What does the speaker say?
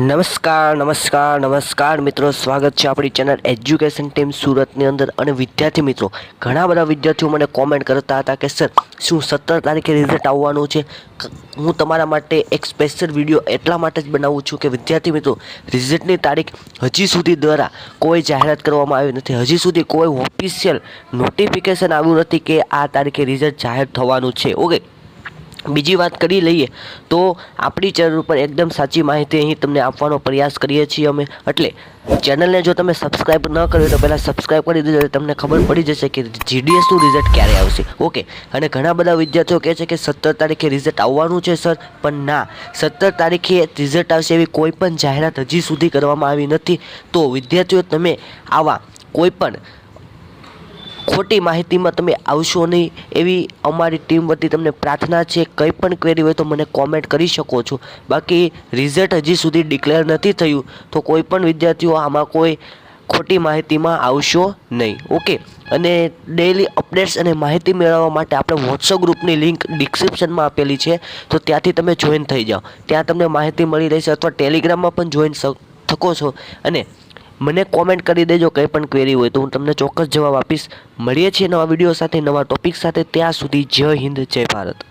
નમસ્કાર મિત્રો, સ્વાગત છે આપણી ચેનલ એજ્યુકેશન ટીમ સુરતની અંદર। અને વિદ્યાર્થી મિત્રો, ઘણા બધા વિદ્યાર્થીઓ મને કોમેન્ટ કરતા હતા કે સર શું 17 તારીખે રિઝલ્ટ આવવાનું છે। હું તમારા માટે એક સ્પેશિયલ વિડીયો એટલા માટે જ બનાવું છું કે વિદ્યાર્થી મિત્રો, રિઝલ્ટની તારીખ હજી સુધી દ્વારા કોઈ જાહેરાત કરવામાં આવી નથી। હજી સુધી કોઈ ઓફિશિયલ નોટિફિકેશન આવ્યું નથી કે આ તારીખે રિઝલ્ટ જાહેર થવાનું છે। ઓકે, બીજી વાત કરી લઈએ તો આપણી ચેનલ ઉપર એકદમ સાચી માહિતી અહીં તમને આપવાનો પ્રયાસ કરીએ છીએ અમે। એટલે ચેનલને જો તમે સબસ્ક્રાઈબ ન કર્યું તો પહેલાં સબસ્ક્રાઈબ કરી દેજો, તમને ખબર પડી જશે કે જીડીએસનું રિઝલ્ટ ક્યારે આવશે। ઓકે, અને ઘણા બધા વિદ્યાર્થીઓ કહે છે કે 17 તારીખે રિઝલ્ટ આવવાનું છે સર, પણ ના, 17 તારીખે રિઝલ્ટ આવશે એવી કોઈ પણ જાહેરાત હજી સુધી કરવામાં આવી નથી। તો વિદ્યાર્થીઓ, તમે આવા કોઈ પણ ખોટી માહિતીમાં તમે આવશો નહીં એવી અમારી ટીમ વતી તમને પ્રાર્થના છે। કંઈ પણ ક્વેરી હોય તો મને કોમેન્ટ કરી શકો છો। બાકી રિઝલ્ટ હજી સુધી ડિક્લેર નથી થયું તો કોઈ પણ વિદ્યાર્થીઓ આમાં કોઈ ખોટી માહિતીમાં આવશો નહીં। ઓકે, અને ડેઈલી અપડેટ્સ અને માહિતી મેળવવા માટે આપણે વોટ્સઅપ ગ્રુપની લિંક ડિસ્ક્રિપ્શનમાં આપેલી છે, તો ત્યાંથી તમે જોઈન થઈ જાઓ, ત્યાં તમને માહિતી મળી રહેશે। અથવા ટેલિગ્રામમાં પણ જોઈન થકો છો અને મને કોમેન્ટ કરી દેજો કંઈ પણ ક્વેરી હોય તો હું તમને ચોક્કસ જવાબ આપીશ। મળીએ છીએ નવા વિડીયો સાથે, નવા ટોપિક સાથે। ત્યાં સુધી જય હિન્દ, જય ભારત।